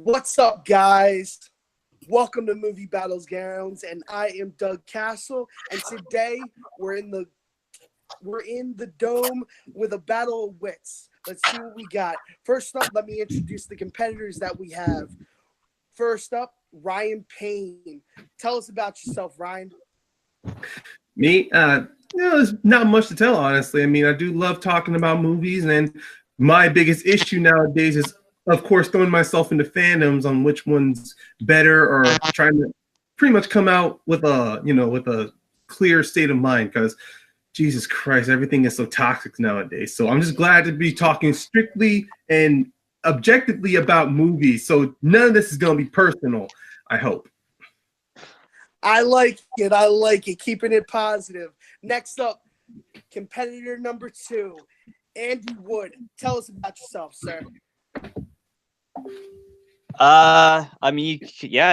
What's up, guys? Welcome to Movie Battlegrounds, and I am Doug Castle. And today we're in the dome with a battle of wits. Let's see what we got. First up, let me introduce the competitors that we have. First up, Ryan Payne. Tell us about yourself, Ryan. Me, there's not much to tell, honestly. I mean, I do love talking about movies, and my biggest issue nowadays is, of course, throwing myself into fandoms on which one's better, or trying to pretty much come out with a clear state of mind. Because Jesus Christ, everything is so toxic nowadays. So I'm just glad to be talking strictly and objectively about movies. So none of this is going to be personal, I hope. I like it. Keeping it positive. Next up, competitor number 2, Andy Wood. Tell us about yourself, sir.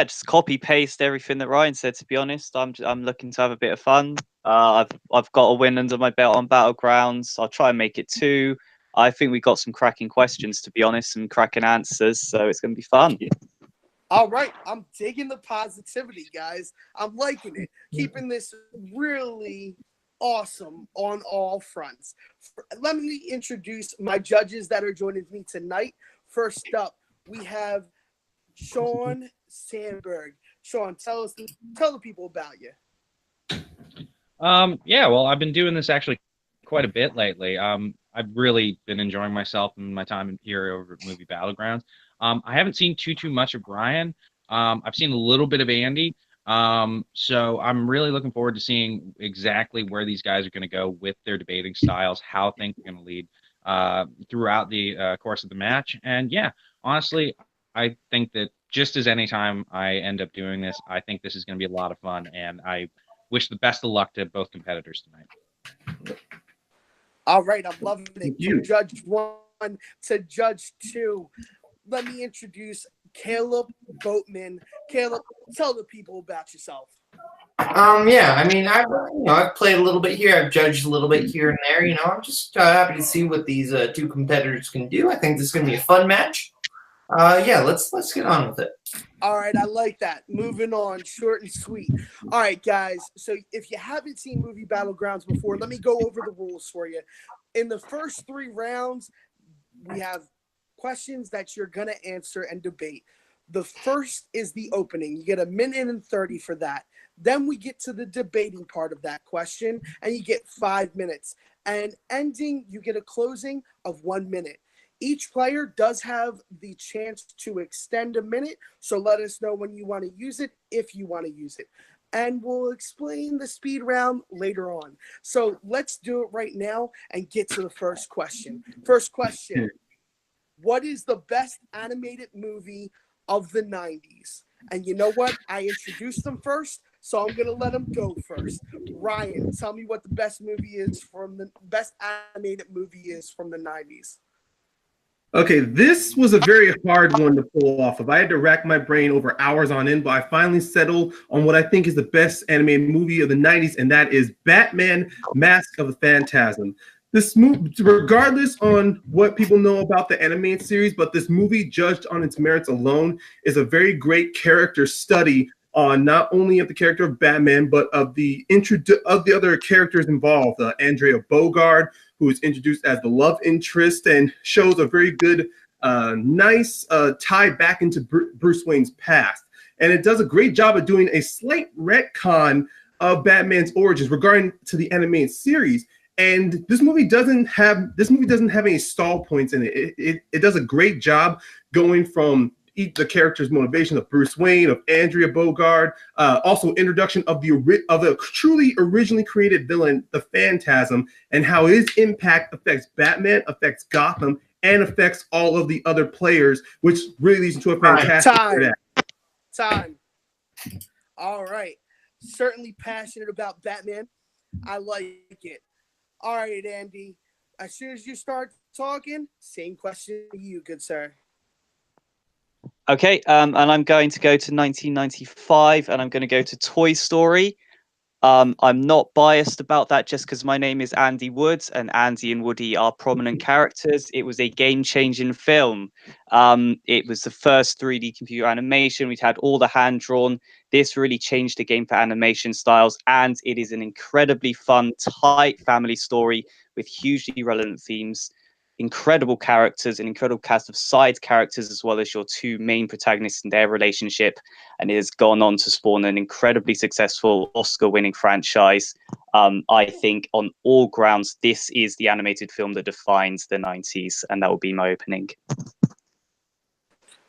Just copy paste everything that Ryan said. To be honest, I'm looking to have a bit of fun. I've got a win under my belt on Battlegrounds. I'll try and make it 2. I think we got some cracking questions, to be honest, some cracking answers. So it's going to be fun. All right, I'm digging the positivity, guys. I'm liking it. Keeping this really awesome on all fronts. Let me introduce my judges that are joining me tonight. First up, we have Sean Sandberg. Sean, tell the people about you. Well, I've been doing this actually quite a bit lately. I've really been enjoying myself and my time here over at Movie Battlegrounds. I haven't seen too much of Brian. I've seen a little bit of Andy. So I'm really looking forward to seeing exactly where these guys are going to go with their debating styles, how things are going to lead throughout the course of the match. And yeah, honestly, I think that just as any time I end up doing this, I think this is going to be a lot of fun. And I wish the best of luck to both competitors tonight. All right, I'm loving it. From Judge 1 to Judge 2. Let me introduce Caleb Boatman. Caleb, tell the people about yourself. I've played a little bit here. I've judged a little bit here and there. I'm just happy to see what these two competitors can do. I think this is going to be a fun match. Let's get on with it. All right, I like that. Moving on, short and sweet. All right, guys. So if you haven't seen Movie Battlegrounds before, let me go over the rules for you. In the first 3 rounds, we have questions that you're going to answer and debate. The first is the opening. You get 1:30 for that. Then we get to the debating part of that question, and you get 5 minutes. And ending, you get a closing of 1 minute. Each player does have the chance to extend a minute, so let us know when you want to use it, if you want to use it. And we'll explain the speed round later on. So let's do it right now and get to the first question. First question, what is the best animated movie of the 90s? And you know what? I introduced them first, so I'm going to let them go first. Ryan, tell me what the best animated movie is from the 90s. Okay, this was a very hard one to pull off of. I had to rack my brain over hours on end, but I finally settled on what I think is the best animated movie of the 90s, and that is Batman: Mask of the Phantasm. This movie, regardless on what people know about the animated series, but this movie, judged on its merits alone, is a very great character study on not only of the character of Batman, but of the other characters involved. Andrea Bogard, who is introduced as the love interest and shows a very good, nice tie back into Bruce Wayne's past. And it does a great job of doing a slight retcon of Batman's origins regarding to the animated series. And this movie doesn't have any stall points in it. It does a great job going from the character's motivation of Bruce Wayne, of Andrea Bogard, also introduction of the truly originally created villain, the Phantasm, and how his impact affects Batman, affects Gotham, and affects all of the other players, which really leads into a fantastic time. All right. Certainly passionate about Batman. I like it. All right, Andy. As soon as you start talking, same question to you, good sir. Okay, and I'm going to go to 1995, and I'm going to go to Toy Story. I'm not biased about that just because my name is Andy Woods and Andy and Woody are prominent characters. It was a game-changing film. It was the first 3D computer animation. We'd had all the hand-drawn. This really changed the game for animation styles, and it is an incredibly fun, tight family story with hugely relevant themes, incredible characters, an incredible cast of side characters, as well as your two main protagonists and their relationship. And it has gone on to spawn an incredibly successful Oscar-winning franchise. I think on all grounds, this is the animated film that defines the 90s, and that will be my opening.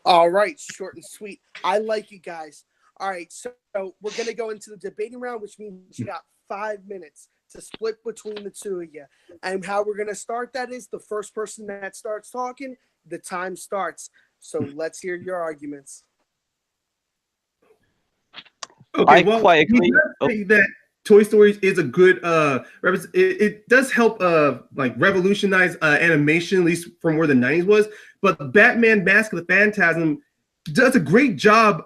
All right, short and sweet. I like it, guys. All right, so we're going to go into the debating round, which means you got 5 minutes to split between the two of you. And how we're going to start that is the first person that starts talking, the time starts. So let's hear your arguments. Okay, I quite agree. That Toy Story is a good it does help like revolutionize animation, at least from where the 90s was. But Batman Mask of the Phantasm does a great job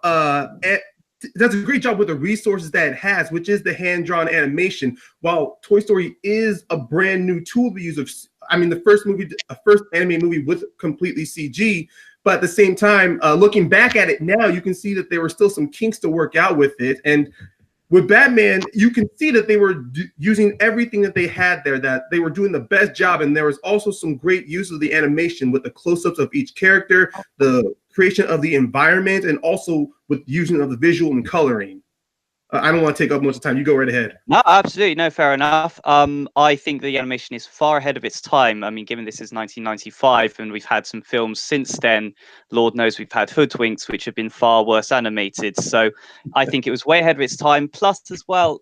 with the resources that it has, which is the hand-drawn animation. While Toy Story is a brand new tool to use the first anime movie with completely CG, but at the same time, looking back at it now, you can see that there were still some kinks to work out with it. And with Batman, you can see that they were using everything that they had there, that they were doing the best job. And there was also some great use of the animation with the close-ups of each character, the creation of the environment, and also with using of the visual and coloring. I don't want to take up much time. You go right ahead. No, absolutely. No, fair enough. I think the animation is far ahead of its time. I mean, given this is 1995 and we've had some films since then, Lord knows we've had Hoodwinks, which have been far worse animated. So I think it was way ahead of its time. Plus, as well,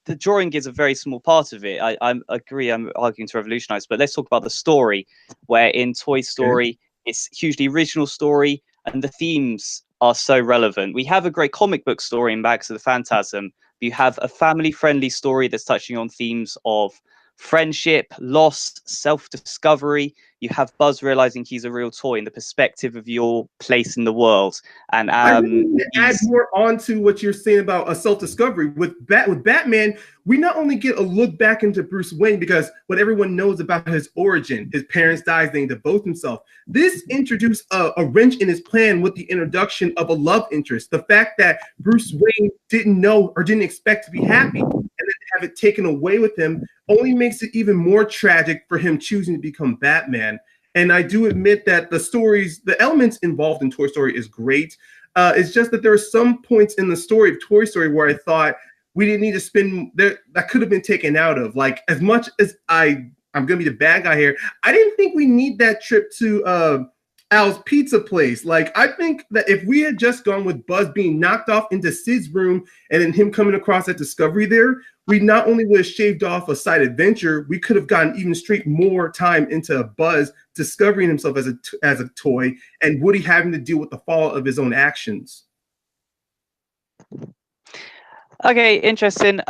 the drawing is a very small part of it. I agree. I'm arguing to revolutionize, but let's talk about the story, where in Toy Story, it's hugely original story and the themes are so relevant. We have a great comic book story in Bags of the Phantasm. You have a family-friendly story that's touching on themes of friendship, loss, self-discovery. You have Buzz realizing he's a real toy in the perspective of your place in the world. And I really need to add more onto what you're saying about a self-discovery. With Batman, we not only get a look back into Bruce Wayne, because what everyone knows about his origin, his parents died, then he devotes himself. This introduced a wrench in his plan with the introduction of a love interest. The fact that Bruce Wayne didn't know or didn't expect to be happy, and then have it taken away with him, only makes it even more tragic for him choosing to become Batman. And I do admit that the elements involved in Toy Story is great. It's just that there are some points in the story of Toy Story where I thought we didn't need to spend there, that could have been taken out of. Like, as much as I'm gonna be the bad guy here, I didn't think we need that trip to Al's pizza place. Like, I think that if we had just gone with Buzz being knocked off into Sid's room and then him coming across that discovery there, we not only would have shaved off a side adventure, we could have gotten even straight more time into Buzz discovering himself as a toy, and Woody having to deal with the fallout of his own actions. Okay, interesting.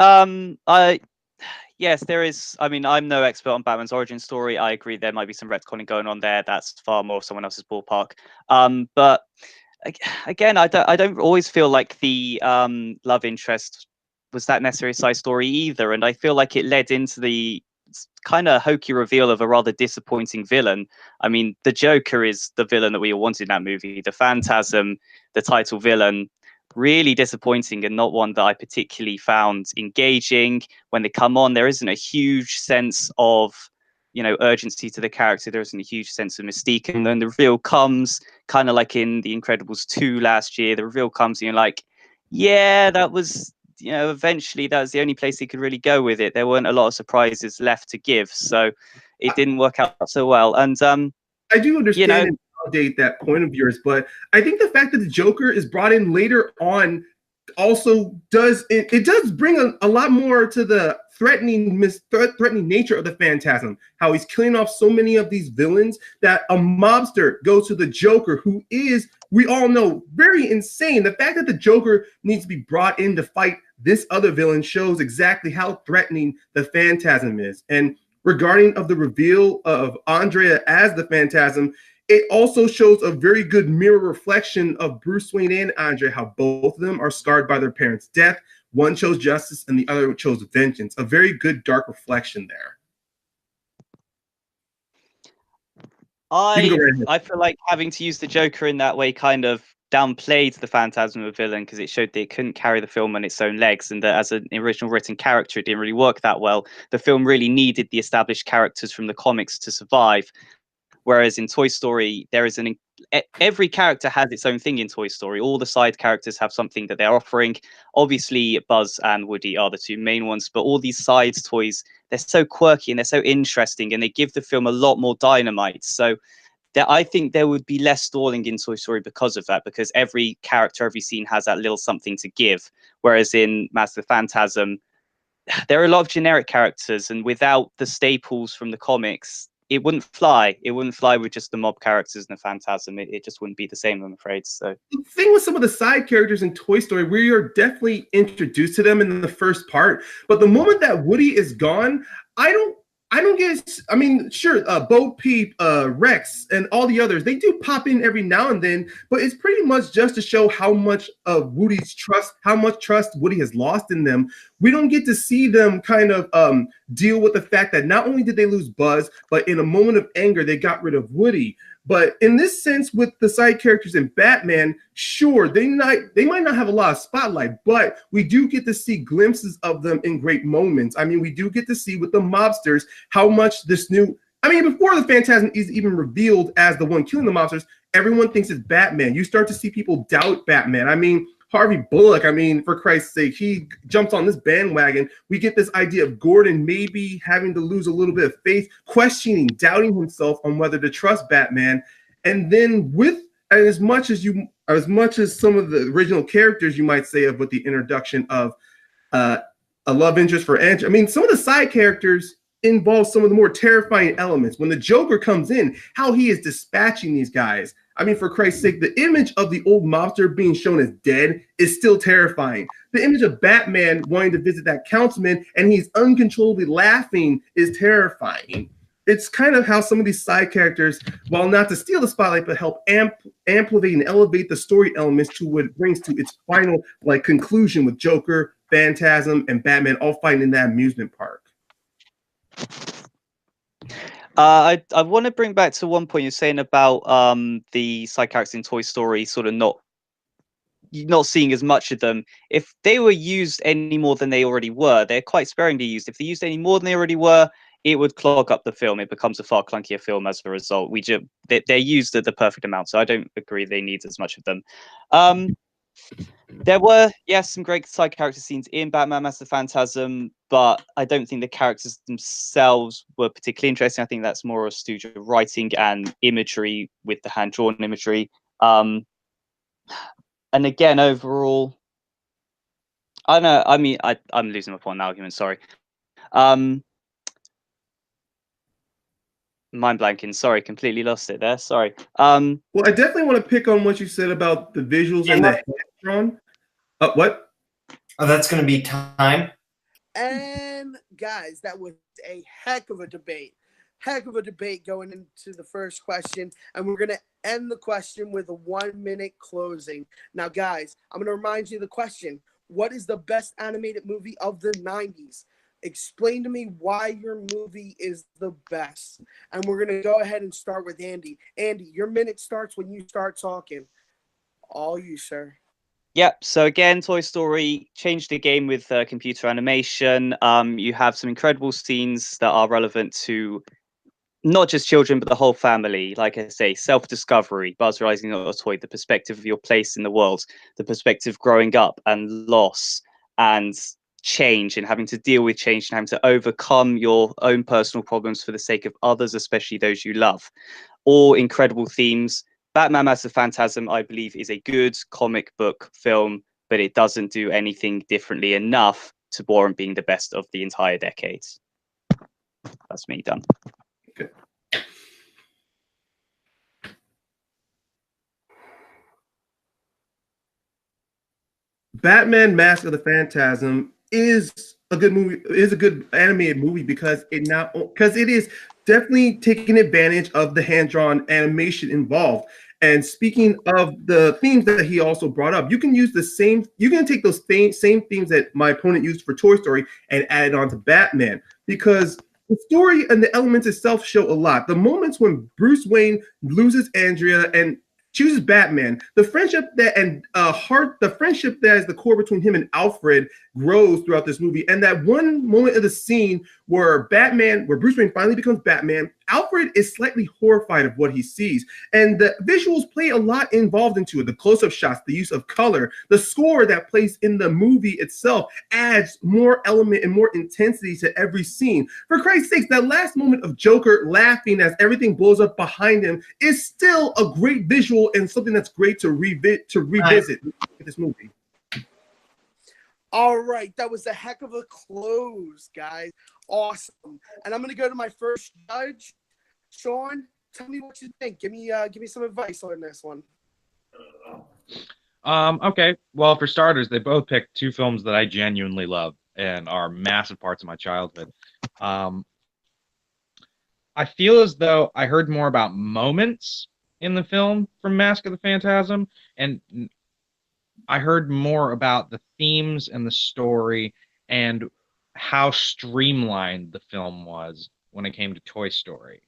Yes, there is. I mean, I'm no expert on Batman's origin story. I agree there might be some retconning going on there. That's far more someone else's ballpark. But again, I don't always feel like the love interest was that necessary side story either. And I feel like it led into the kind of hokey reveal of a rather disappointing villain. I mean, the Joker is the villain that we all wanted in that movie. The Phantasm, the title villain, really disappointing and not one that I particularly found engaging. When they come on, there isn't a huge sense of, urgency to the character. There isn't a huge sense of mystique. And then the reveal comes, kind of like in The Incredibles 2 last year. The reveal comes and you're like, yeah, that was, eventually that was the only place he could really go with it. There weren't a lot of surprises left to give. So it didn't work out so well. And I do understand and validate that point of yours, but I think the fact that the Joker is brought in later on also does bring a lot more to the threatening nature of the Phantasm. How he's killing off so many of these villains that a mobster goes to the Joker, who is, we all know, very insane. The fact that the Joker needs to be brought in to fight this other villain shows exactly how threatening the Phantasm is. And regarding of the reveal of Andrea as the Phantasm, it also shows a very good mirror reflection of Bruce Wayne and Andrea, how both of them are scarred by their parents' death, One chose justice and the other chose vengeance. A very good dark reflection there. I feel like having to use the Joker in that way kind of downplayed the phantasm of a villain, because it showed that it couldn't carry the film on its own legs, and that as an original written character, it didn't really work that well. The film really needed the established characters from the comics to survive. Whereas in Toy Story, there is every character has its own thing in Toy Story. All the side characters have something that they're offering. Obviously, Buzz and Woody are the two main ones, but all these side toys, they're so quirky and they're so interesting, and they give the film a lot more dynamite. So I think there would be less stalling in Toy Story because of that, because every character, every scene has that little something to give. Whereas in Master of the Phantasm, there are a lot of generic characters, and without the staples from the comics, it wouldn't fly. It wouldn't fly with just the mob characters and the Phantasm. It just wouldn't be the same, I'm afraid. So the thing with some of the side characters in Toy Story, we are definitely introduced to them in the first part, but the moment that Woody is gone, I don't get. I mean, sure, Bo Peep, Rex, and all the others, they do pop in every now and then, but it's pretty much just to show how much of Woody's trust, how much trust Woody has lost in them. We don't get to see them kind of deal with the fact that not only did they lose Buzz, but in a moment of anger, they got rid of Woody. But in this sense, with the side characters in Batman, sure, they might not have a lot of spotlight, but we do get to see glimpses of them in great moments. I mean, we do get to see with the mobsters how much this new, I mean, before the Phantasm is even revealed as the one killing the mobsters, everyone thinks it's Batman. You start to see people doubt Batman. I mean, Harvey Bullock, I mean, for Christ's sake, he jumps on this bandwagon. We get this idea of Gordon maybe having to lose a little bit of faith, questioning, doubting himself on whether to trust Batman. And then as much as some of the original characters you might say with the introduction of a love interest for Andrew, I mean, some of the side characters involve some of the more terrifying elements. When the Joker comes in, how he is dispatching these guys. I mean, for Christ's sake, the image of the old mobster being shown as dead is still terrifying. The image of Batman wanting to visit that councilman and he's uncontrollably laughing is terrifying. It's kind of how some of these side characters, while not to steal the spotlight, but help amplify and elevate the story elements to what it brings to its final conclusion with Joker, Phantasm, and Batman all fighting in that amusement park. I want to bring back to one point you're saying about the side characters in Toy Story sort of not seeing as much of them. If they were used any more than they already were, they're quite sparingly used. If they used any more than they already were, it would clog up the film. It becomes a far clunkier film as a result. They're used at the perfect amount, so I don't agree they need as much of them. There were, yes, some great side character scenes in Batman Master Phantasm, but I don't think the characters themselves were particularly interesting. I think that's more a stooge of writing and imagery with the hand-drawn imagery. And again, overall, I don't know. I mean, I'm losing my point in the argument. Sorry. Mind blanking. Sorry, completely lost it there. Sorry. Well, I definitely want to pick on what you said about the visuals and the hand-drawn. What? Oh, that's going to be time. And guys, that was a heck of a debate. Heck of a debate going into the first question. And we're going to end the question with a 1-minute closing. Now, guys, I'm going to remind you of the question. What is the best animated movie of the 90s? Explain to me why your movie is the best. And we're going to go ahead and start with Andy. Andy, your minute starts when you start talking. All you, sir. Yep. So again, Toy Story changed the game with computer animation. You have some incredible scenes that are relevant to not just children, but the whole family. Like I say, self-discovery, Buzz realizing not a toy, the perspective of your place in the world, the perspective of growing up and loss and change and having to deal with change and having to overcome your own personal problems for the sake of others, especially those you love. All incredible themes. Batman Master Phantasm, I believe, is a good comic book film, but it doesn't do anything differently enough to warrant being the best of the entire decade. That's me done. Okay. Batman Mask of the Phantasm is a good movie, is a good animated movie because it is definitely taking advantage of the hand-drawn animation involved. And speaking of the themes that he also brought up, you can use the same, you can take those same themes that my opponent used for Toy Story and add it on to Batman, because the story and the elements itself show a lot. The moments when Bruce Wayne loses Andrea and chooses Batman, the friendship that the friendship that is the core between him and Alfred grows throughout this movie. And that one moment of the scene where Bruce Wayne finally becomes Batman, Alfred is slightly horrified of what he sees. And the visuals play a lot involved into it. The close-up shots, the use of color, the score that plays in the movie itself adds more element and more intensity to every scene. For Christ's sakes, that last moment of Joker laughing as everything blows up behind him is still a great visual and something that's great to revisit this movie. All right, that was a heck of a close, guys. Awesome. And I'm going to go to my first judge. Sean, tell me what you think. Give me some advice on this one. Okay. Well, for starters, they both picked two films that I genuinely love and are massive parts of my childhood. I feel as though I heard more about moments in the film from Mask of the Phantasm, and I heard more about the themes and the story and how streamlined the film was when it came to Toy Story.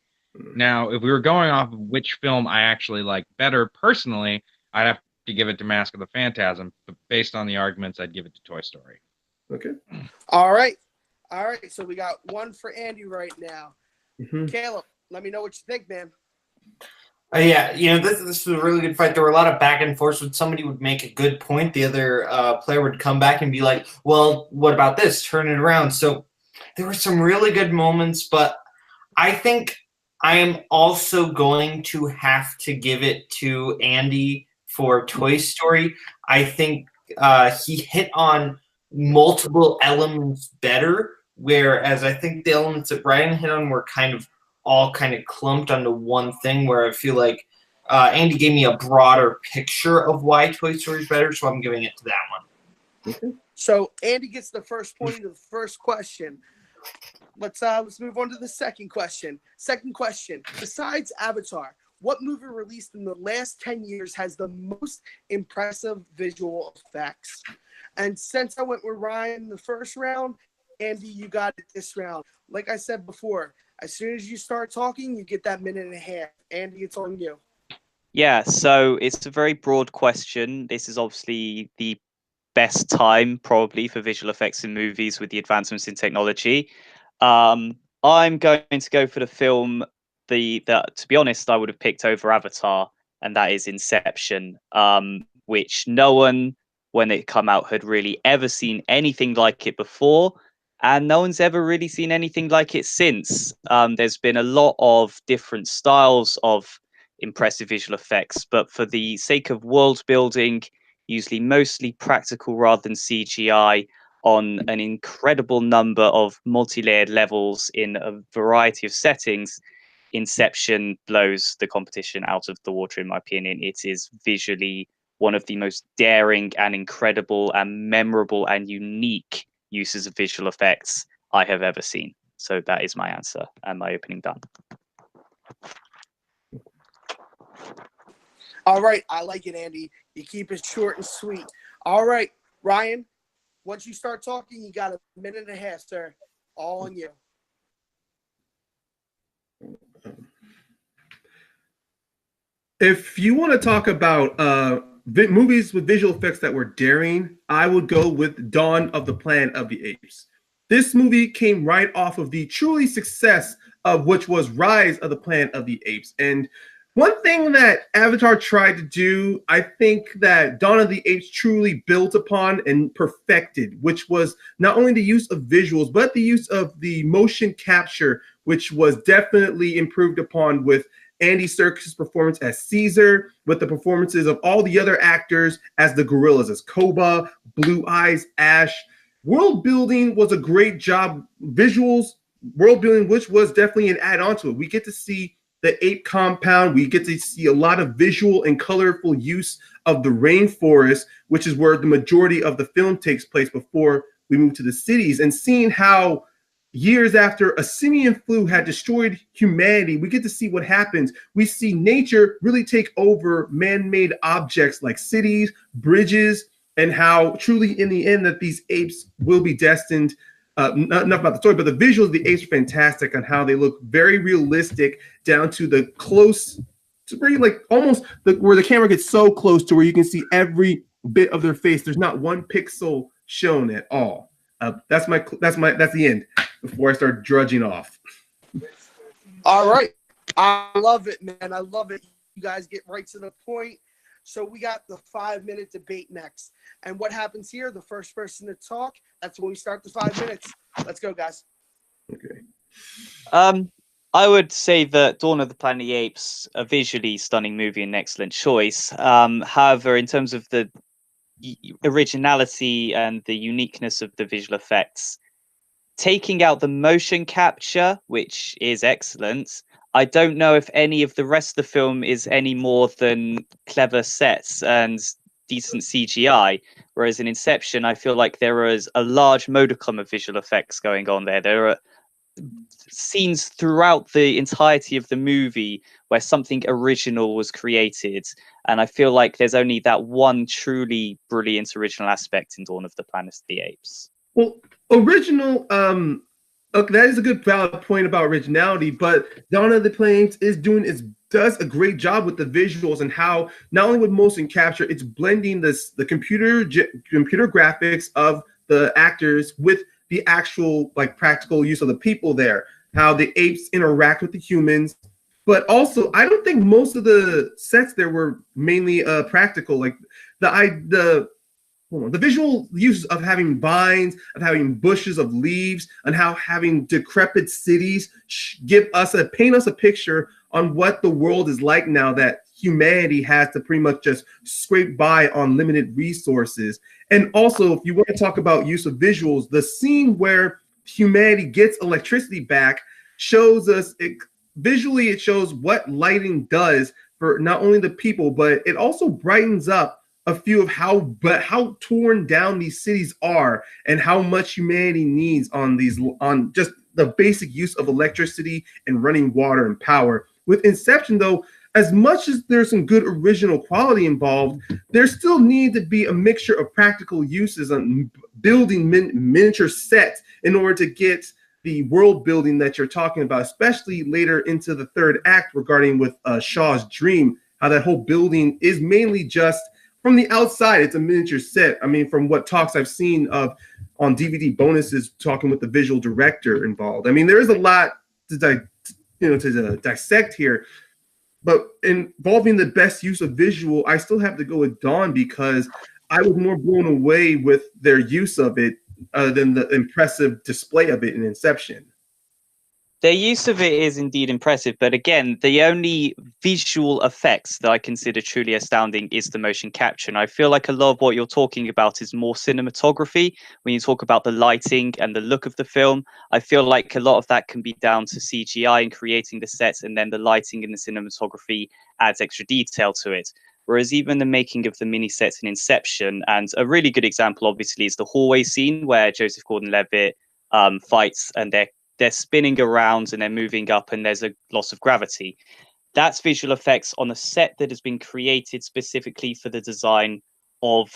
Now, if we were going off of which film I actually like better personally, I'd have to give it to Mask of the Phantasm, but based on the arguments, I'd give it to Toy Story. Okay. All right. So we got one for Andy right now. Mm-hmm. Caleb, let me know what you think, man. Yeah, this was a really good fight. There were a lot of back and forth. When somebody would make a good point, the other player would come back and be like, well, what about this? Turn it around. So there were some really good moments, but I think I am also going to have to give it to Andy for Toy Story. I think he hit on multiple elements better, whereas I think the elements that Ryan hit on were all clumped onto one thing, where I feel like Andy gave me a broader picture of why Toy Story is better, so I'm giving it to that one. Okay. So Andy gets the first point of the first question. Let's move on to the second question. Second question. Besides Avatar, what movie released in the last 10 years has the most impressive visual effects? And since I went with Ryan in the first round, Andy, you got it this round. Like I said before, as soon as you start talking, you get that minute and a half. Andy, it's on you. Yeah, so it's a very broad question. This is obviously the best time probably for visual effects in movies with the advancements in technology. I'm going to go for the film that, to be honest, I would have picked over Avatar, and that is Inception, which no one, when it come out, had really ever seen anything like it before. And no one's ever really seen anything like it since. There's been a lot of different styles of impressive visual effects, but for the sake of world building, usually mostly practical rather than CGI, on an incredible number of multi-layered levels in a variety of settings, Inception blows the competition out of the water, in my opinion. It is visually one of the most daring and incredible and memorable and unique uses of visual effects I have ever seen. So that is my answer and my opening done. All right. I like it, Andy. You keep it short and sweet. All right, Ryan, once you start talking, you got a minute and a half, sir. All on you. If you want to talk about movies with visual effects that were daring, I would go with Dawn of the Planet of the Apes. This movie came right off of the truly success of which was Rise of the Planet of the Apes. And one thing that Avatar tried to do, I think that Dawn of the Apes truly built upon and perfected, which was not only the use of visuals, but the use of the motion capture, which was definitely improved upon with Andy Serkis' performance as Caesar, with the performances of all the other actors as the gorillas, as Koba, Blue Eyes, Ash. World building was a great job. Visuals, world building, which was definitely an add-on to it. We get to see the ape compound. We get to see a lot of visual and colorful use of the rainforest, which is where the majority of the film takes place before we move to the cities, and seeing how years after a simian flu had destroyed humanity, we get to see what happens. We see nature really take over man-made objects like cities, bridges, and how truly in the end that these apes will be destined. Not enough about the story, but the visuals of the apes are fantastic on how they look very realistic down to the close, to where you like almost where the camera gets so close to where you can see every bit of their face. There's not one pixel shown at all. That's the end before I start drudging off. All right. I love it, man. I love it. You guys get right to the point. So we got the 5-minute debate next. And what happens here? The first person to talk, that's when we start the 5 minutes. Let's go, guys. Okay. I would say that Dawn of the Planet of the Apes, a visually stunning movie and an excellent choice. However, in terms of the originality and the uniqueness of the visual effects, taking out the motion capture, which is excellent, I don't know if any of the rest of the film is any more than clever sets and decent CGI. Whereas in Inception, I feel like there is a large modicum of visual effects going on there. There are scenes throughout the entirety of the movie where something original was created, and I feel like there's only that one truly brilliant original aspect in Dawn of the Planet of the Apes. Well, original, okay, that is a good valid point about originality, but Dawn of the Planet does a great job with the visuals and how not only with motion capture, it's blending the computer graphics of the actors with the actual like practical use of the people there, how the apes interact with the humans. But also, I don't think most of the sets there were mainly practical. Like the visual use of having vines, of having bushes of leaves, and how having decrepit cities paint us a picture on what the world is like now that humanity has to pretty much just scrape by on limited resources. And also, if you want to talk about use of visuals, the scene where humanity gets electricity back shows us visually, it shows what lighting does for not only the people, but it also brightens up a few of how torn down these cities are and how much humanity needs on just the basic use of electricity and running water and power. With Inception, though, as much as there's some good original quality involved, there still needs to be a mixture of practical uses on building miniature sets in order to get the world building that you're talking about, especially later into the third act regarding with Shaw's dream, how that whole building is mainly just from the outside, it's a miniature set. I mean, from what talks I've seen of on DVD bonuses talking with the visual director involved. I mean, there is a lot to dissect here. But involving the best use of visual, I still have to go with Dawn because I was more blown away with their use of it than the impressive display of it in Inception. Their use of it is indeed impressive, but again, the only visual effects that I consider truly astounding is the motion capture. And I feel like a lot of what you're talking about is more cinematography. When you talk about the lighting and the look of the film, I feel like a lot of that can be down to CGI and creating the sets, and then the lighting and the cinematography adds extra detail to it. Whereas even the making of the mini sets in Inception, and a really good example, obviously, is the hallway scene where Joseph Gordon-Levitt fights and they're spinning around and they're moving up and there's a loss of gravity. That's visual effects on a set that has been created specifically for the design of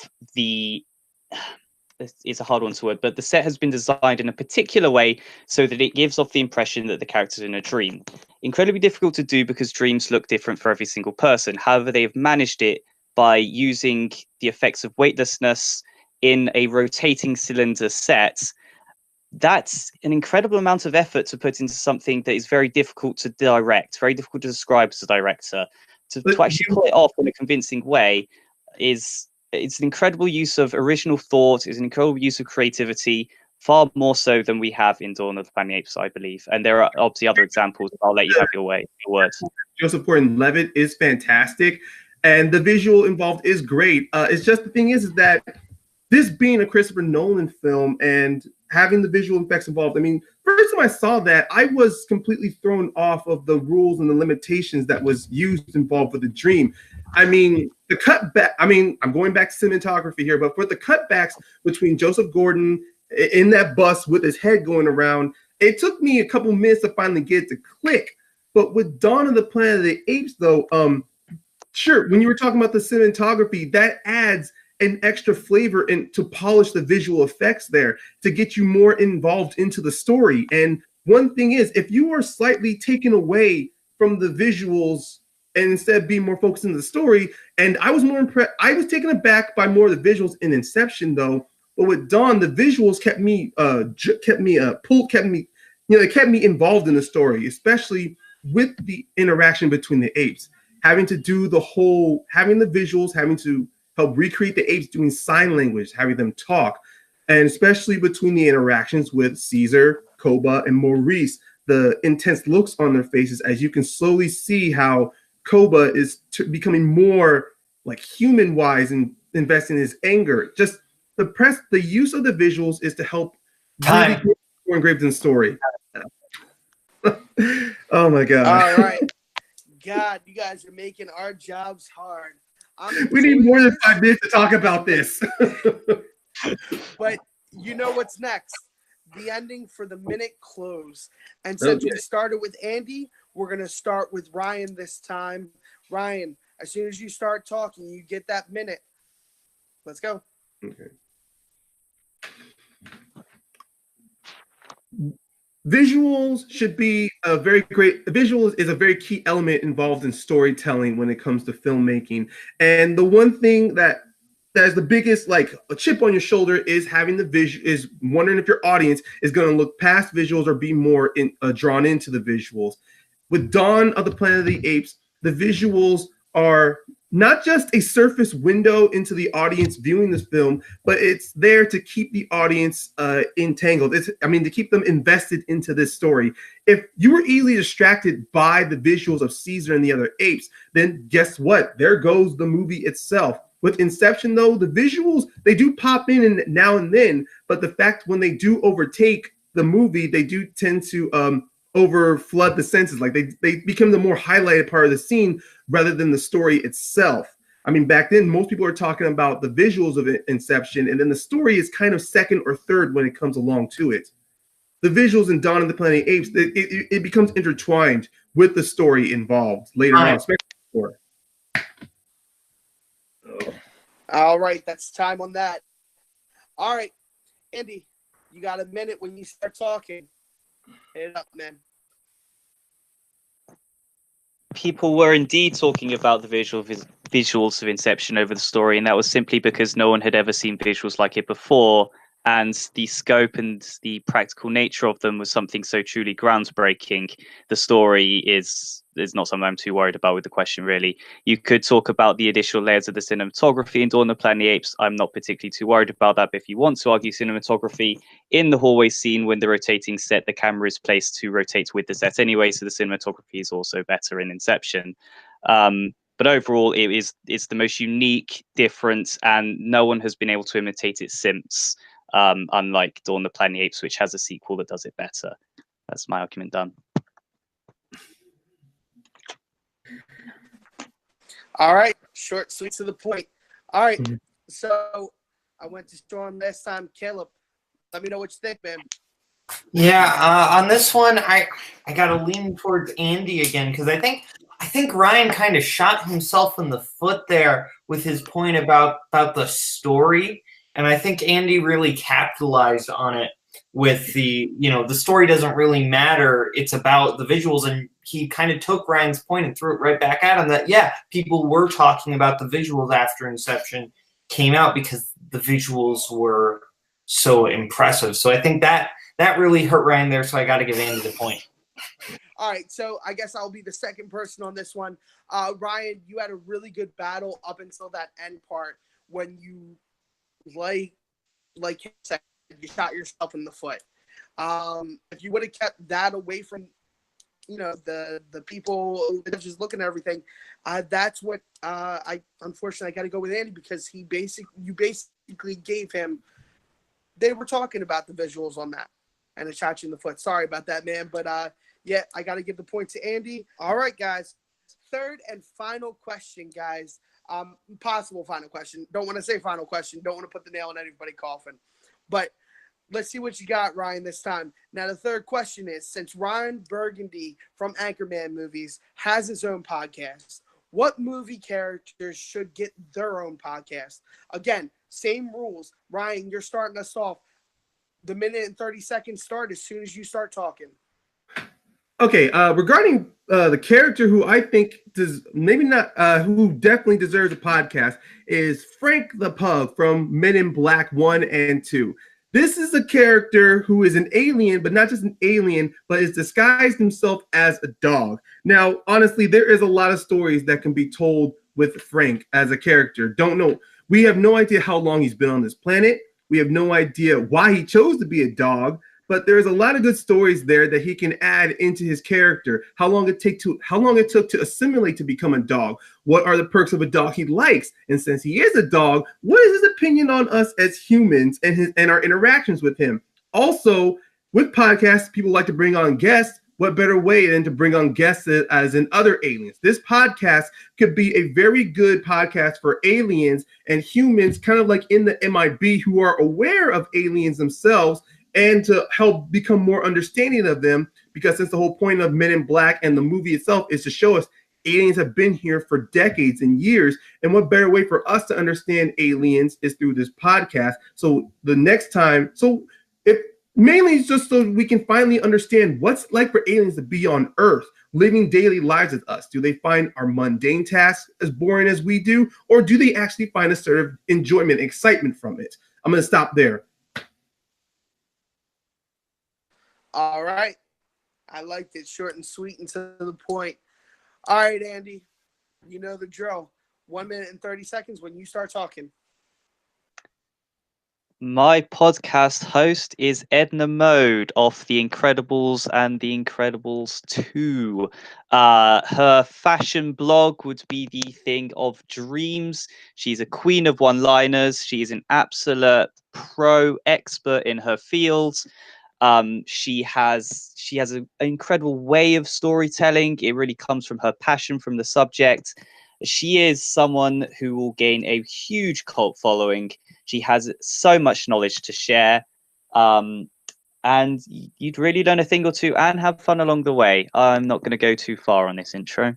it's a hard one to word, but the set has been designed in a particular way so that it gives off the impression that the character's in a dream. Incredibly difficult to do because dreams look different for every single person. However, they have managed it by using the effects of weightlessness in a rotating cylinder set. That's an incredible amount of effort to put into something that is very difficult to direct, very difficult to describe as a director. To actually pull it off in a convincing way it's an incredible use of original thought, it's an incredible use of creativity, far more so than we have in Dawn of the Planet of the Apes, I believe. And there are obviously other examples. I'll let you have your words. Joseph Gordon-Levitt is fantastic, and the visual involved is great. It's just the thing is that this being a Christopher Nolan film and having the visual effects involved, I mean, first time I saw that, I was completely thrown off of the rules and the limitations that was used involved with the dream. I mean, the cutback, I mean, I'm going back to cinematography here, but for the cutbacks between Joseph Gordon in that bus with his head going around It took me a couple minutes to finally get it to click. But with Dawn of the Planet of the Apes, though, sure, when you were talking about the cinematography, that adds an extra flavor and to polish the visual effects there to get you more involved into the story. And one thing is, if you are slightly taken away from the visuals and instead being more focused on the story, and I was more impressed. I was taken aback by more of the visuals in Inception, though. But with Dawn, the visuals kept me it kept me involved in the story, especially with the interaction between the apes, having to do having the visuals, having to help recreate the apes doing sign language, having them talk, and especially between the interactions with Caesar, Koba, and Maurice, the intense looks on their faces as you can slowly see how Koba is becoming more like human-wise and investing in his anger. Just the use of the visuals is to help really get more engraved in the story. Oh my God. All right. God, you guys are making our jobs hard. We need more than 5 minutes to talk about this. But you know what's next? The ending for the minute close. And since we started with Andy, we're going to start with Ryan this time. Ryan, as soon as you start talking, you get that minute. Let's go. Okay. Visuals should be visuals is a very key element involved in storytelling when it comes to filmmaking. And the one thing that is the biggest like a chip on your shoulder is having is wondering if your audience is going to look past visuals or be more drawn into the visuals. With Dawn of the Planet of the Apes, the visuals are not just a surface window into the audience viewing this film, but it's there to keep the audience entangled. To keep them invested into this story. If you were easily distracted by the visuals of Caesar and the other apes, then guess what? There goes the movie itself. With Inception, though, the visuals, they do pop in now and then, but the fact when they do overtake the movie, they do tend to over flood the senses. Like they become the more highlighted part of the scene rather than the story itself. I mean, back then, most people are talking about the visuals of Inception, and then the story is kind of second or third when it comes along to it. The visuals in Dawn of the Planet of the Apes, it becomes intertwined with the story involved later on, especially before. All right, that's time on that. All right, Andy, you got a minute when you start talking. Hit it up, man. People were indeed talking about the visuals of Inception over the story, and that was simply because no one had ever seen visuals like it before, and the scope and the practical nature of them was something so truly groundbreaking. The story is not something I'm too worried about with the question, really. You could talk about the additional layers of the cinematography in Dawn of the Planet of the Apes. I'm not particularly too worried about that, but if you want to argue cinematography, in the hallway scene when the rotating set, the camera is placed to rotate with the set anyway, so the cinematography is also better in Inception. But overall, it's the most unique, different, and no one has been able to imitate it since, unlike Dawn of the Planet of the Apes, which has a sequel that does it better. That's my argument done. All right, short, sweet, to the point. All right, so I went to Storm last time. Caleb, let me know what you think, man. Yeah, on this one, I gotta lean towards Andy again because I think Ryan kind of shot himself in the foot there with his point about the story, and I think Andy really capitalized on it with the story doesn't really matter. It's about the visuals, and he kind of took Ryan's point and threw it right back at him that, yeah, people were talking about the visuals after Inception came out because the visuals were so impressive. So I think that really hurt Ryan there, so I got to give Andy the point. All right, so I guess I'll be the second person on this one. Ryan, you had a really good battle up until that end part when you, like you said, you shot yourself in the foot. If you would have kept that away from the people just looking at everything, that's what I got to go with Andy because you basically gave him. They were talking about the visuals on that and it shot you in the foot. Sorry about that, man, but yeah, I got to give the point to Andy. All right, guys, third and final question, guys. Possible final question. Don't want to say final question. Don't want to put the nail in anybody's coffin, but Let's see what you got, Ryan, this time. Now, the third question is, since Ryan Burgundy from Anchorman Movies has his own podcast, what movie characters should get their own podcast? Again, same rules. Ryan, you're starting us off. The minute and 30 seconds start as soon as you start talking. Okay, regarding the character who I think does maybe not, who definitely deserves a podcast is Frank the Pug from Men in Black 1 and 2. This is a character who is an alien, but not just an alien, but is disguised himself as a dog. Now, honestly, there is a lot of stories that can be told with Frank as a character. Don't know. We have no idea how long he's been on this planet. We have no idea why he chose to be a dog. But there's a lot of good stories there that he can add into his character. How long it took to assimilate to become a dog. What are the perks of a dog he likes? And since he is a dog, what is his opinion on us as humans and our interactions with him? Also, with podcasts, people like to bring on guests. What better way than to bring on guests as in other aliens? This podcast could be a very good podcast for aliens and humans, kind of like in the MIB, who are aware of aliens themselves, and to help become more understanding of them, because since the whole point of Men in Black and the movie itself is to show us aliens have been here for decades and years, and what better way for us to understand aliens is through this podcast. So the next time, it mainly is just so we can finally understand what's like for aliens to be on Earth, living daily lives with us. Do they find our mundane tasks as boring as we do, or do they actually find a sort of enjoyment, excitement from it? I'm going to stop there. All right. I liked it, short and sweet and to the point. All right, Andy, you know the drill. 1 minute and 30 seconds when you start talking. My podcast host is Edna Mode of The Incredibles and The Incredibles 2. Her fashion blog would be The Thing of Dreams. She's a queen of one-liners. She's an absolute pro expert in her fields. She has an incredible way of storytelling. It really comes from her passion from the subject. She is someone who will gain a huge cult following. She has so much knowledge to share. And you'd really learn a thing or two and have fun along the way. I'm not going to go too far on this intro.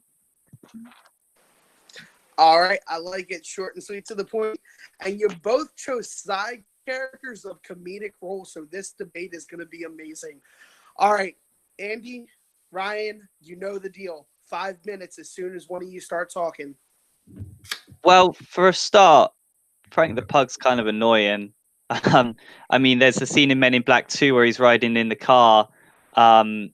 All right. I like it, short and sweet to the point. And you both chose side characters of comedic roles, so this debate is going to be amazing. All right, Andy, Ryan, you know the deal. 5 minutes as soon as one of you start talking. Well, for a start, Frank the Pug's kind of annoying. I mean, there's a scene in Men in Black 2 where he's riding in the car, and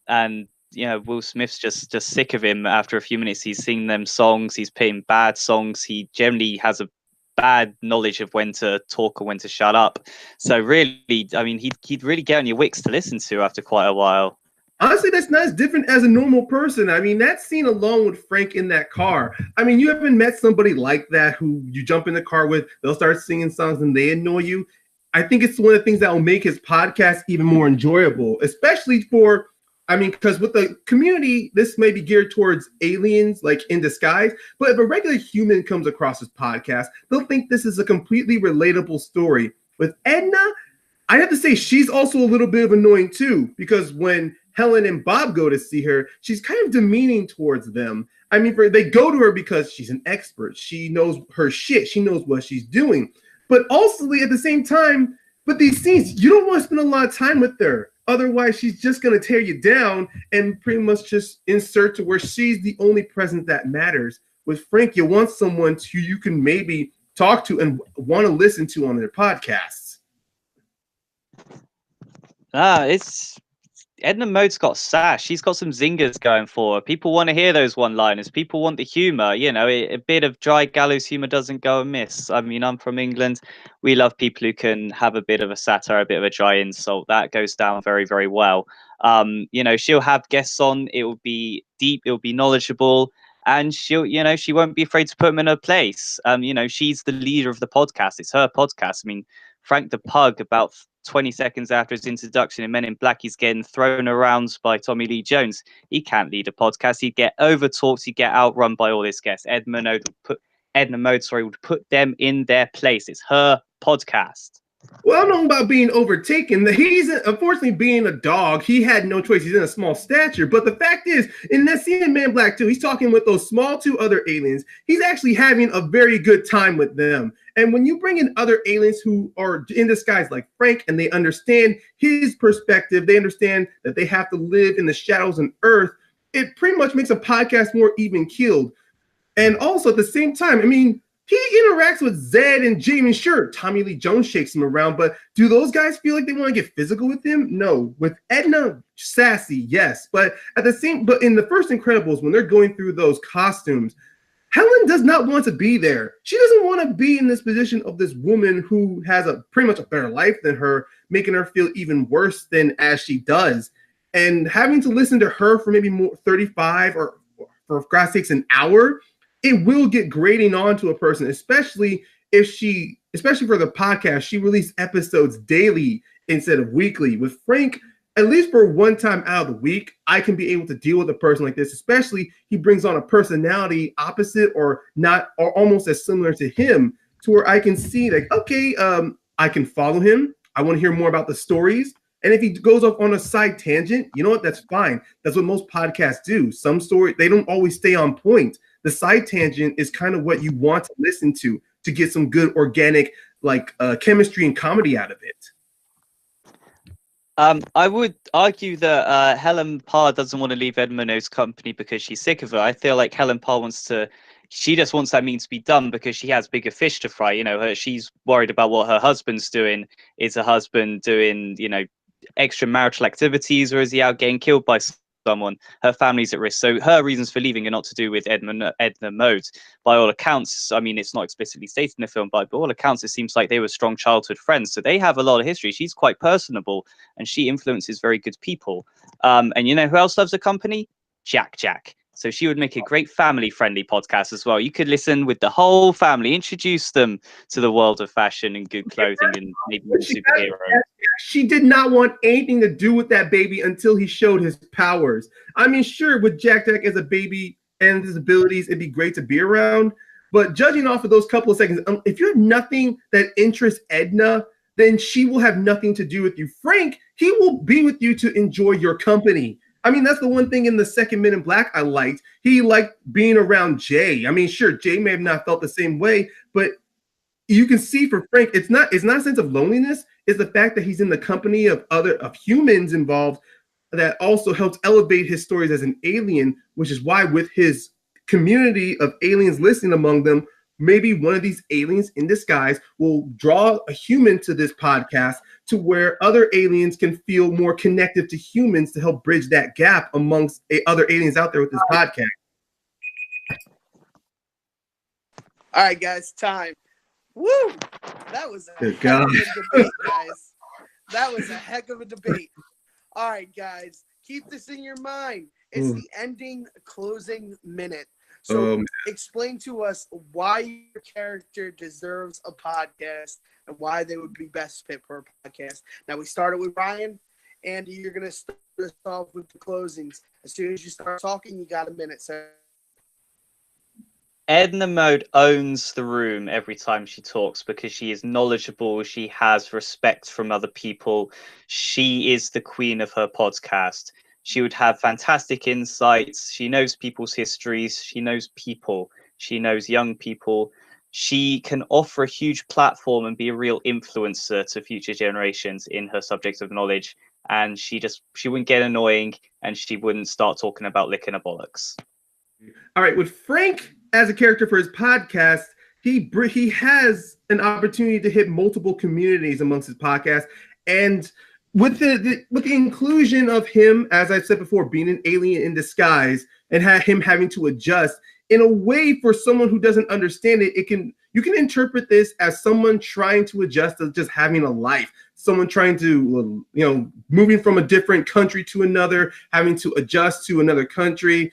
Will Smith's just sick of him after a few minutes. He's singing them songs, he's playing bad songs, he generally has a bad knowledge of when to talk or when to shut up. So really, I mean, he'd really get on your wicks to listen to after quite a while. Honestly, that's not as different as a normal person. I mean, that scene alone with Frank in that car. I mean, you haven't met somebody like that who you jump in the car with, they'll start singing songs and they annoy you. I think it's one of the things that will make his podcast even more enjoyable, especially because with the community, this may be geared towards aliens, like in disguise. But if a regular human comes across this podcast, they'll think this is a completely relatable story. With Edna, I have to say she's also a little bit of annoying too, because when Helen and Bob go to see her, she's kind of demeaning towards them. I mean, they go to her because she's an expert. She knows her shit. She knows what she's doing. But also at the same time, with these scenes, you don't want to spend a lot of time with her. Otherwise, she's just going to tear you down and pretty much just insert to where she's the only presence that matters. With Frank, you want someone who you can maybe talk to and want to listen to on their podcasts. It's Edna Mode's got sass. She's got some zingers going for her. People want to hear those one-liners. People want the humor. A bit of dry gallows humor doesn't go amiss. I mean, I'm from England. We love people who can have a bit of a satire, a bit of a dry insult. That goes down very, very well. She'll have guests on. It will be deep. It will be knowledgeable. And she won't be afraid to put them in her place. She's the leader of the podcast. It's her podcast. I mean, Frank the Pug, about 20 seconds after his introduction in Men in Black, he's getting thrown around by Tommy Lee Jones. He can't lead a podcast. He'd get over-talked. He'd get outrun by all his guests. Edna Mode would put them in their place. It's her podcast. Well, I don't know about being overtaken. He's unfortunately being a dog. He had no choice. He's in a small stature. But the fact is, in that scene in Man Black 2, he's talking with those small two other aliens. He's actually having a very good time with them. And when you bring in other aliens who are in disguise like Frank, and they understand his perspective, they understand that they have to live in the shadows on Earth, it pretty much makes a podcast more even keeled. And also at the same time, I mean, he interacts with Zed and Jamie. Sure, Tommy Lee Jones shakes him around, but do those guys feel like they want to get physical with him? No. With Edna, sassy, yes. But in the first Incredibles, when they're going through those costumes, Helen does not want to be there. She doesn't want to be in this position of this woman who has pretty much a better life than her, making her feel even worse than as she does. And having to listen to her for maybe more 35 or for God's sakes an hour, it will get grating onto a person, especially for the podcast, she released episodes daily instead of weekly. With Frank, at least for one time out of the week, I can be able to deal with a person like this, especially he brings on a personality opposite or not, or almost as similar to him, to where I can see like, okay, I can follow him. I want to hear more about the stories. And if he goes off on a side tangent, you know what? That's fine. That's what most podcasts do. Some story, they don't always stay on point. The side tangent is kind of what you want to listen to get some good organic chemistry and comedy out of it. I would argue that Helen Parr doesn't want to leave Ed Minogue's company because she's sick of her. I feel like Helen Parr she just wants that meeting to be done because she has bigger fish to fry. You know, she's worried about what her husband's doing. Is her husband doing, extramarital activities, or is he out getting killed by someone? Her family's at risk, so her reasons for leaving are not to do with Edna Mode. By all accounts, I mean, it's not explicitly stated in the film, but by all accounts, it seems like they were strong childhood friends, so they have a lot of history. She's quite personable, and she influences very good people. And you know who else loves the company? Jack. So she would make a great family-friendly podcast as well. You could listen with the whole family, introduce them to the world of fashion and good clothing and maybe superheroes. She did not want anything to do with that baby until he showed his powers. I mean, sure, with Jack as a baby and his abilities, it'd be great to be around. But judging off of those couple of seconds, if you have nothing that interests Edna, then she will have nothing to do with you. Frank, he will be with you to enjoy your company. I mean, that's the one thing in the second Men in Black I liked. He liked being around Jay. I mean, sure, Jay may have not felt the same way, but you can see for Frank, it's not a sense of loneliness. It's the fact that he's in the company of humans involved that also helps elevate his stories as an alien, which is why with his community of aliens listening among them, maybe one of these aliens in disguise will draw a human to this podcast to where other aliens can feel more connected to humans to help bridge that gap amongst other aliens out there with this podcast. All right, guys, time. Woo! That was a heck of a debate, guys. That was a heck of a debate. All right, guys, keep this in your mind. It's the ending closing minute. So explain to us why your character deserves a podcast and why they would be best fit for a podcast. Now, we started with Ryan. Andy, you're going to start us off with the closings. As soon as you start talking, you got a minute, sir. Edna Mode owns the room every time she talks because she is knowledgeable. She has respect from other people. She is the queen of her podcast. She would have fantastic insights. She knows people's histories. She knows people. She knows young people. She can offer a huge platform and be a real influencer to future generations in her subject of knowledge. And she wouldn't get annoying, and she wouldn't start talking about licking her bollocks. All right, with Frank as a character for his podcast, he has an opportunity to hit multiple communities amongst his podcast, and with the inclusion of him, as I've said before, being an alien in disguise and him having to adjust in a way for someone who doesn't understand it, you can interpret this as someone trying to adjust to just having a life, someone trying to, moving from a different country to another, having to adjust to another country,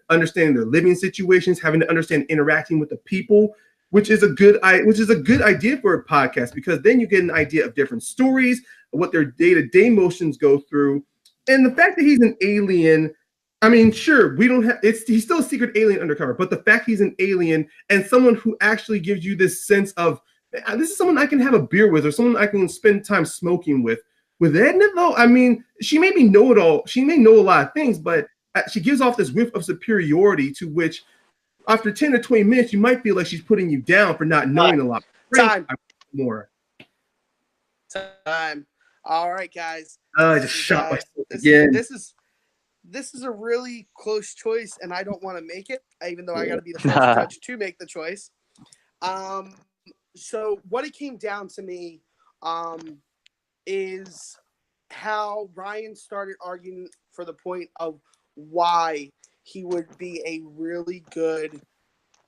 understanding their living situations, having to understand interacting with the people, which is a good idea for a podcast, because then you get an idea of different stories, what their day-to-day motions go through. And the fact that he's an alien, I mean, sure, he's still a secret alien undercover, but the fact he's an alien and someone who actually gives you this sense of this is someone I can have a beer with or someone I can spend time smoking with. With Edna, though, I mean, she may be know-it-all. She may know a lot of things, but she gives off this whiff of superiority to which, after 10 or 20 minutes, you might feel like she's putting you down for not knowing a lot. Time. More. Time. All right, guys. I just shot myself again. This is a really close choice, and I don't want to make it, even though I got to be the first judge to make the choice. So what it came down to me is how Ryan started arguing for the point of why he would be a really good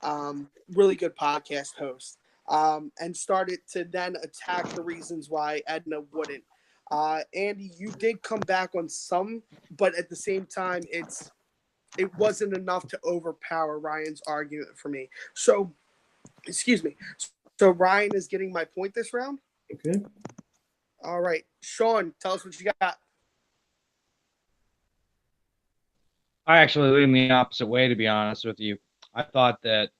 podcast host, and started to then attack the reasons why Edna wouldn't. Andy, you did come back on some, but at the same time, it wasn't enough to overpower Ryan's argument for me. So, excuse me. So Ryan is getting my point this round. Okay. All right, Sean, tell us what you got. I actually lean the opposite way, to be honest with you. I thought that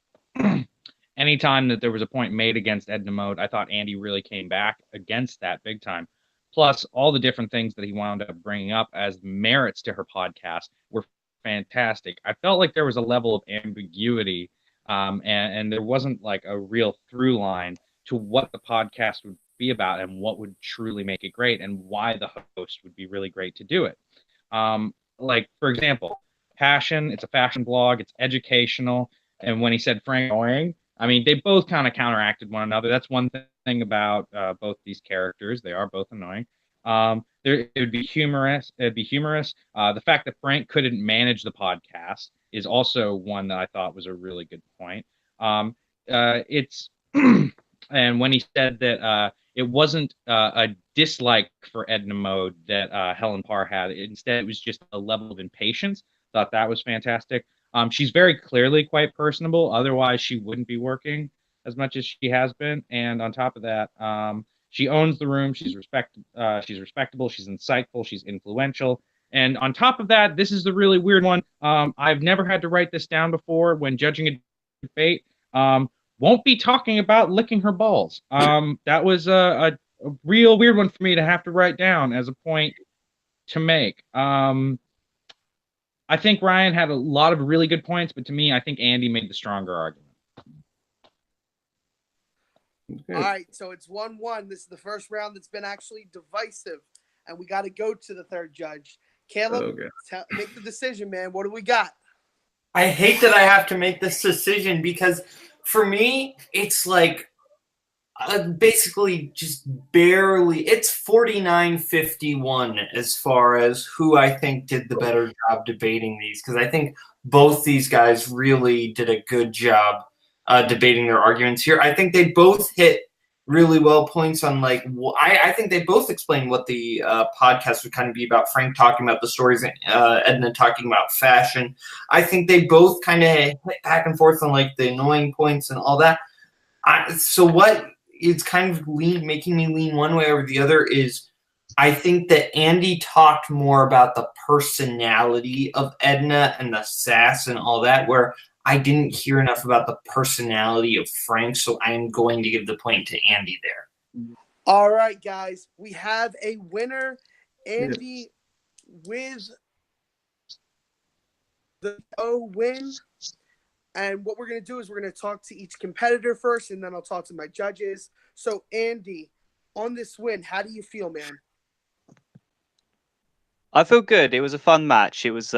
anytime that there was a point made against Edna Mode, I thought Andy really came back against that big time. Plus, all the different things that he wound up bringing up as merits to her podcast were fantastic. I felt like there was a level of ambiguity, and there wasn't like a real through line to what the podcast would be about and what would truly make it great and why the host would be really great to do it. Like, for example, Passion, it's a fashion blog, it's educational, and when he said Frank annoying, I mean, they both kind of counteracted one another. That's one thing about both these characters. They are both annoying. It would be humorous. It'd be humorous. The fact that Frank couldn't manage the podcast is also one that I thought was a really good point. It's and when he said that it wasn't a dislike for Edna Mode that Helen Parr had. Instead, it was just a level of impatience. Thought that was fantastic. She's very clearly quite personable. Otherwise, she wouldn't be working as much as she has been. And on top of that, she owns the room. She's respectable. She's insightful. She's influential. And on top of that, this is the really weird one. I've never had to write this down before when judging a debate. Won't be talking about licking her balls. That was a real weird one for me to have to write down as a point to make. I think Ryan had a lot of really good points, but to me, I think Andy made the stronger argument. Okay. All right, so it's 1-1. This is the first round that's been actually divisive, and we got to go to the third judge. Caleb, make the decision, man. What do we got? I hate that I have to make this decision because for me, it's like basically just barely. It's 49-51 as far as who I think did the better job debating these, because I think both these guys really did a good job debating their arguments here. I think they both hit really well points on like I think they both explained what the podcast would kind of be about. Frank talking about the stories, Edna talking about fashion. I think they both kind of hit back and forth on like the annoying points and all that. So what is kind of making me lean one way over the other is I think that Andy talked more about the personality of Edna and the sass and all that, where I didn't hear enough about the personality of Frank, so I am going to give the point to Andy there. All right, guys. We have a winner. Andy with the win. And what we're going to do is we're going to talk to each competitor first, and then I'll talk to my judges. So, Andy, on this win, how do you feel, man? I feel good. It was a fun match. It was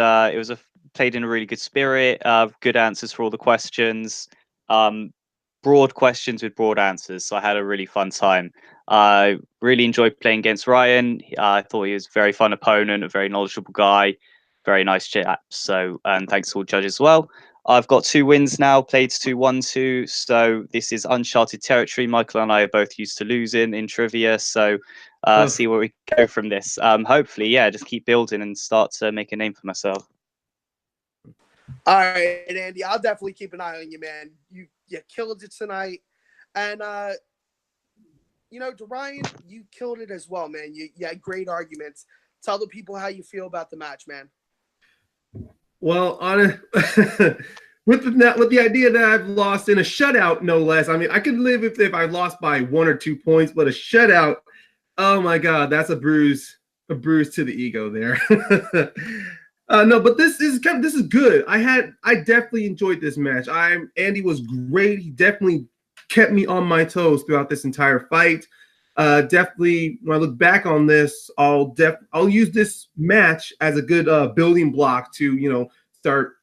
played in a really good spirit. Good answers for all the questions. Broad questions with broad answers. So I had a really fun time. I really enjoyed playing against Ryan. I thought he was a very fun opponent, a very knowledgeable guy, very nice chap. So, and thanks to all judges as well. I've got 2 wins now, played 2-1-2. So this is uncharted territory. Michael and I are both used to losing in trivia. So see where we go from this. Hopefully, just keep building and start to make a name for myself. All right, Andy, I'll definitely keep an eye on you, man. You killed it tonight. And, to Ryan, you killed it as well, man. You had great arguments. Tell the people how you feel about the match, man. Well, with the idea that I've lost in a shutout, no less. I mean, I could live if I lost by 1 or 2 points, but a shutout, oh my God, that's a bruise to the ego there. No, but this is good. I definitely enjoyed this match. Andy was great. He definitely kept me on my toes throughout this entire fight. Definitely, when I look back on this, I'll use this match as a good building block to start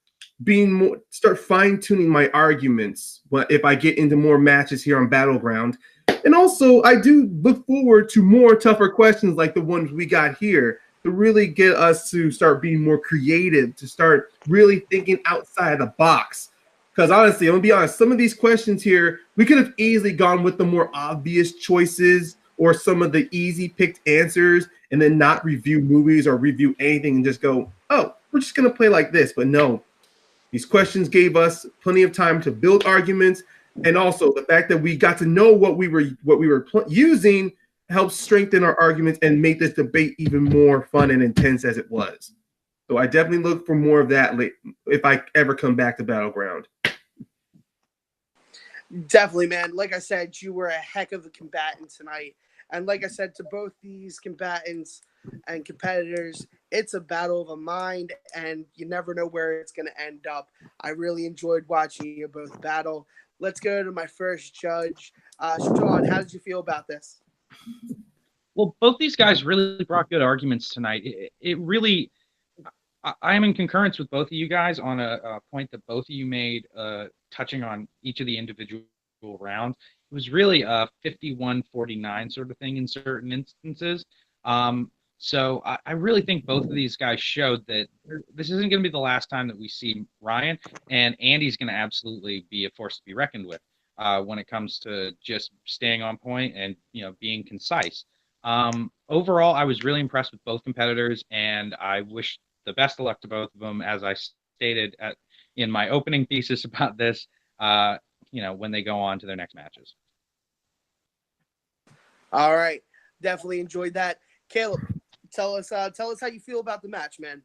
fine tuning my arguments. But if I get into more matches here on Battleground, and also I do look forward to more tougher questions like the ones we got here to really get us to start being more creative, to start really thinking outside the box. Because honestly, I'm gonna be honest, some of these questions here, we could have easily gone with the more obvious choices or some of the easy picked answers and then not review movies or review anything and just go, oh, we're just gonna play like this. But no, these questions gave us plenty of time to build arguments, and also the fact that we got to know what we were using helps strengthen our arguments and make this debate even more fun and intense as it was. So I definitely look for more of that if I ever come back to Battleground. Definitely, man. Like I said, you were a heck of a combatant tonight. And like I said to both these combatants and competitors, it's a battle of a mind, and you never know where it's going to end up. I really enjoyed watching you both battle. Let's go to my first judge. Sean, how did you feel about this? Well, both these guys really brought good arguments tonight. It really, I am in concurrence with both of you guys on a point that both of you made, touching on each of the individual rounds. It was really a 51-49 sort of thing in certain instances. So I really think both of these guys showed that this isn't going to be the last time that we see Ryan, and Andy's going to absolutely be a force to be reckoned with when it comes to just staying on point and being concise. Overall, I was really impressed with both competitors, and I wish the best of luck to both of them, as I stated in my opening thesis about this. When they go on to their next matches. All right, definitely enjoyed that. Caleb, tell us how you feel about the match, man.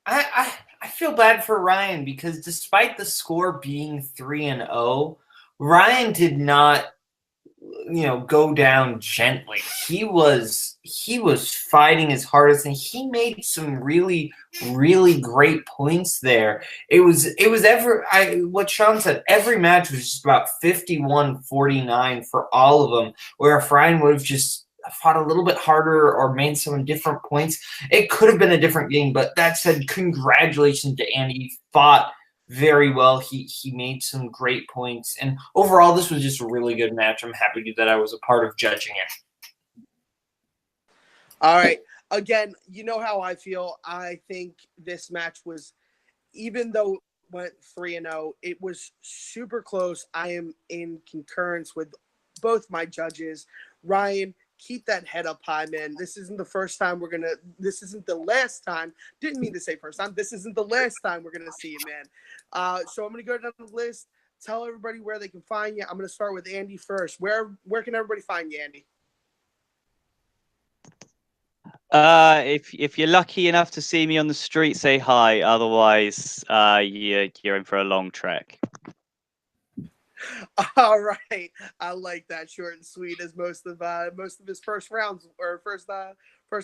I feel bad for Ryan because despite the score being 3-0, Ryan did not go down gently. He was fighting his hardest, and he made some really, really great points there. What Sean said, every match was just about 51-49 for all of them, where if Ryan would have just fought a little bit harder or made some different points, it could have been a different game. But that said, congratulations to Andy. He fought very well. He made some great points, and overall this was just a really good match. I'm happy that I was a part of judging it. All right, again, you know how I feel. I think this match was, even though it went 3-0, it was super close. I am in concurrence with both my judges. Ryan, keep that head up high, man. This isn't the last time. Didn't mean to say first time. This isn't the last time we're going to see you, man. So I'm going to go down the list. Tell everybody where they can find you. I'm going to start with Andy first. Where can everybody find you, Andy? If you're lucky enough to see me on the street, say hi. Otherwise, you're in for a long trek. All right, I like that, short and sweet, as most of his first rounds or first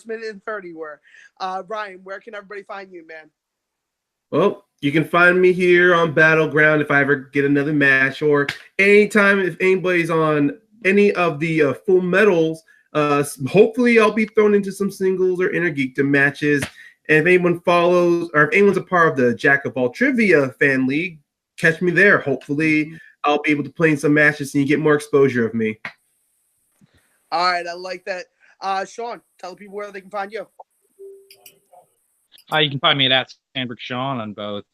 minute and 30 were. Ryan, where can everybody find you, man? Well, you can find me here on Battleground if I ever get another match, or anytime if anybody's on any of the Full Metals. Hopefully, I'll be thrown into some singles or Inner Geekdom matches. And if anyone follows, or if anyone's a part of the Jack of All Trivia fan league, catch me there. Hopefully, I'll be able to play in some matches and you get more exposure of me. All right, I like that. Sean, tell people where they can find you. You can find me at Sandberg Sean on both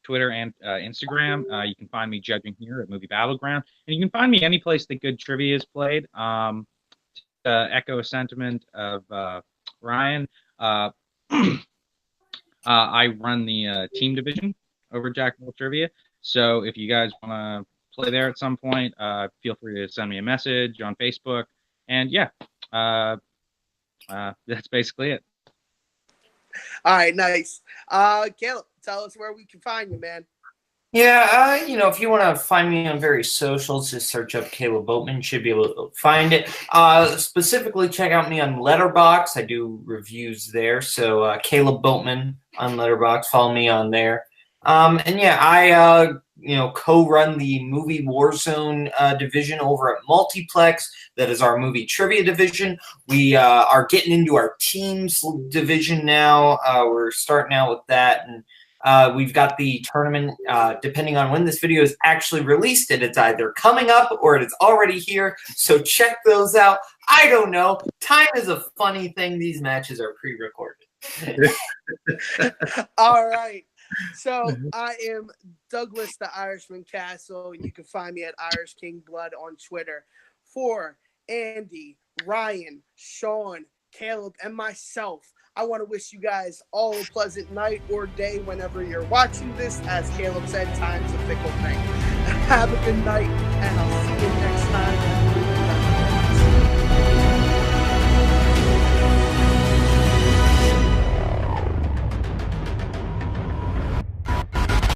Twitter and Instagram. You can find me judging here at Movie Battleground. And you can find me any place that good trivia is played. To echo a sentiment of Ryan, I run the team division over Jack of All Trivia. So if you guys want to play there at some point, feel free to send me a message on Facebook. And yeah, that's basically it. All right, nice. Caleb, tell us where we can find you, man. Yeah, if you want to find me on various socials, just search up Caleb Boatman. You should be able to find it. Specifically, check out me on Letterboxd. I do reviews there. So Caleb Boatman on Letterboxd. Follow me on there. And yeah, I co-run the movie Warzone division over at Multiplex. That is our movie trivia division. We are getting into our teams division now. We're starting out with that, and we've got the tournament, depending on when this video is actually released, and it's either coming up or it's already here. So check those out. I don't know. Time is a funny thing. These matches are pre-recorded. All right. So I am Douglas the Irishman Castle. You can find me at Irish King Blood on Twitter. For Andy, Ryan, Sean, Caleb, and myself, I want to wish you guys all a pleasant night or day whenever you're watching this. As Caleb said, time's a fickle thing. Have a good night, and I'll see you next time.